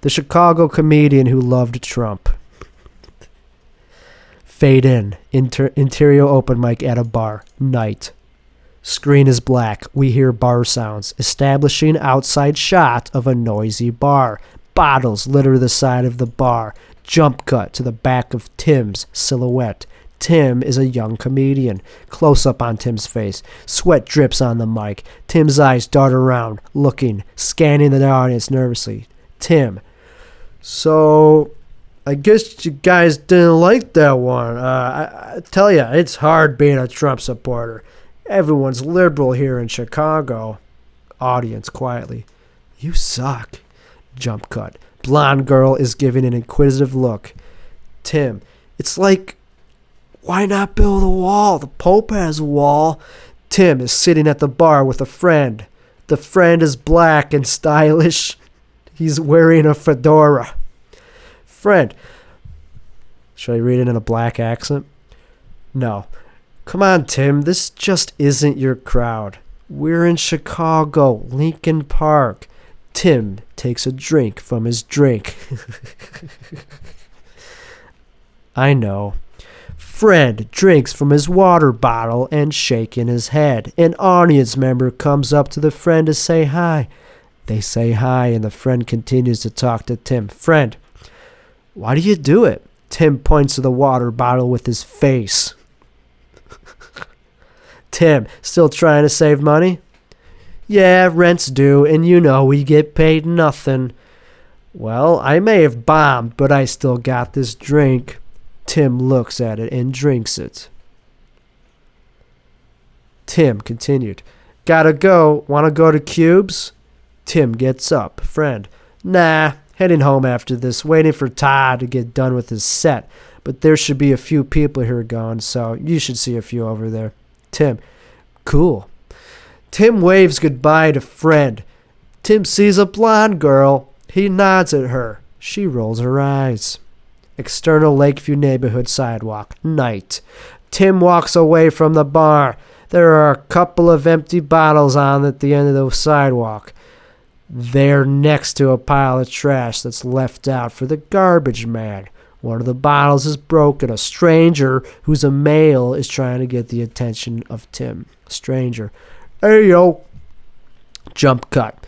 The Chicago comedian who loved Trump. Fade in. Interior open mic at a bar. Night. Screen is black. We hear bar sounds. Establishing outside shot of a noisy bar. Bottles litter the side of the bar. Jump cut to the back of Tim's silhouette. Tim is a young comedian. Close up on Tim's face. Sweat drips on the mic. Tim's eyes dart around, looking, scanning the audience nervously. Tim. So, I guess you guys didn't like that one. I tell you, it's hard being a Trump supporter. Everyone's liberal here in Chicago. Audience quietly. You suck. Jump cut. Blonde girl is giving an inquisitive look. Tim. It's like, why not build a wall? The Pope has a wall. Tim is sitting at the bar with a friend. The friend is black and stylish. He's wearing a fedora. Friend. Should I read it in a black accent? No. Come on, Tim. This just isn't your crowd. We're in Chicago, Lincoln Park. Tim takes a drink from his drink. I know. Friend drinks from his water bottle and shaking his head. An audience member comes up to the friend to say hi. They say hi, and the friend continues to talk to Tim. Friend, why do you do it? Tim points to the water bottle with his face. Tim, still trying to save money? Yeah, rent's due, and you know we get paid nothing. Well, I may have bombed, but I still got this drink. Tim looks at it and drinks it. Tim continued. Gotta go. Wanna go to Cubes? Tim gets up. Friend. Nah, heading home after this, waiting for Todd to get done with his set. But there should be a few people here going, so you should see a few over there. Tim. Cool. Tim waves goodbye to friend. Tim sees a blonde girl. He nods at her. She rolls her eyes. External Lakeview neighborhood sidewalk. Night. Tim walks away from the bar. There are a couple of empty bottles on at the end of the sidewalk. They're next to a pile of trash that's left out for the garbage man. One of the bottles is broken. A stranger, who's a male, is trying to get the attention of Tim. Stranger. Hey, yo. Jump cut.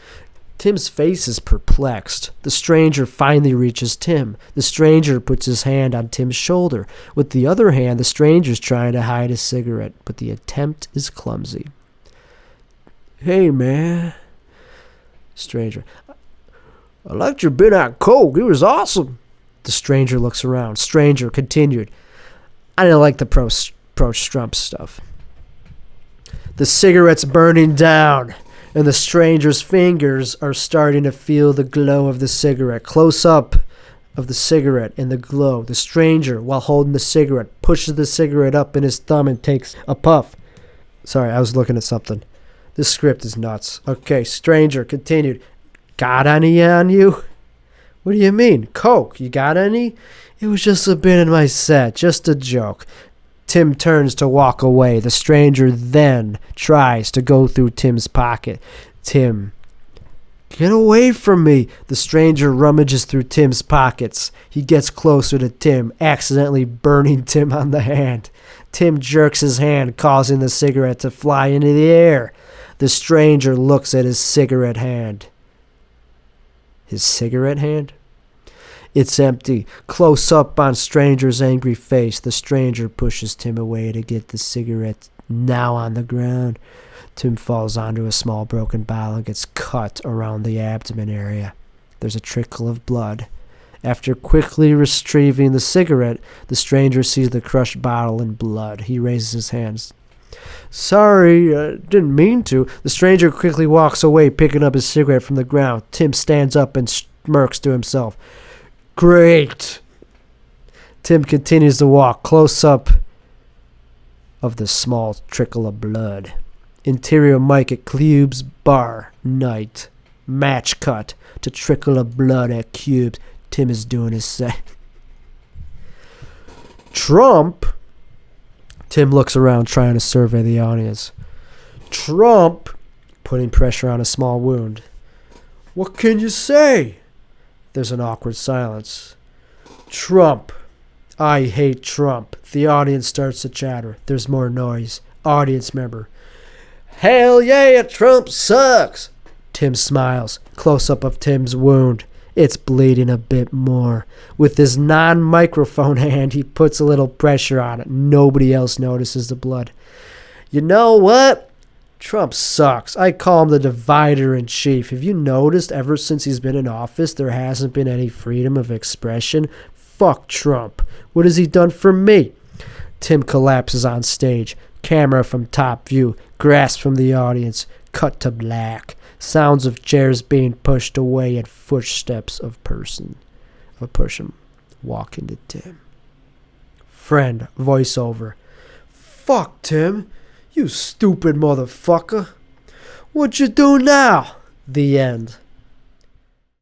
Tim's face is perplexed. The stranger finally reaches Tim. The stranger puts his hand on Tim's shoulder. With the other hand, the stranger's trying to hide a cigarette, but the attempt is clumsy. Hey, man. Stranger. I liked your bit on coke. It was awesome. The stranger looks around. Stranger continued. I didn't like the pro-Trump stuff. The cigarette's burning down, and the stranger's fingers are starting to feel the glow of the cigarette. Close up of the cigarette and the glow. The stranger, while holding the cigarette, pushes the cigarette up in his thumb and takes a puff. Sorry, I was looking at something. This script is nuts. Okay, stranger continued. Got any on you? What do you mean? Coke, you got any? It was just a bit in my set, just a joke. Tim turns to walk away. The stranger then tries to go through Tim's pocket. Tim. Get away from me. The stranger rummages through Tim's pockets. He gets closer to Tim, accidentally burning Tim on the hand. Tim jerks his hand, causing the cigarette to fly into the air. The stranger looks at his cigarette hand. His cigarette hand? It's empty. Close up on stranger's angry face, the stranger pushes Tim away to get the cigarette, now on the ground. Tim falls onto a small broken bottle and gets cut around the abdomen area. There's a trickle of blood. After quickly retrieving the cigarette, the stranger sees the crushed bottle and blood. He raises his hands. Sorry, didn't mean to. The stranger quickly walks away, picking up his cigarette from the ground. Tim stands up and smirks to himself. Great. Tim continues to walk. Close up of the small trickle of blood. Interior mic at Cubes Bar. Night. Match cut to trickle of blood at Cubes. Tim is doing his set. Trump. Tim looks around trying to survey the audience. Trump, putting pressure on a small wound. What can you say? There's an awkward silence. Trump. I hate Trump. The audience starts to chatter. There's more noise. Audience member. Hell yeah, Trump sucks. Tim smiles. Close-up of Tim's wound. It's bleeding a bit more. With his non-microphone hand, he puts a little pressure on it. Nobody else notices the blood. You know what? Trump sucks. I call him the divider-in-chief. Have you noticed ever since he's been in office, there hasn't been any freedom of expression? Fuck Trump. What has he done for me? Tim collapses on stage. Camera from top view. Grasp from the audience. Cut to black. Sounds of chairs being pushed away and footsteps of a person walking to Tim. Friend, voiceover. Fuck, Tim. You stupid motherfucker. What you do now? The end.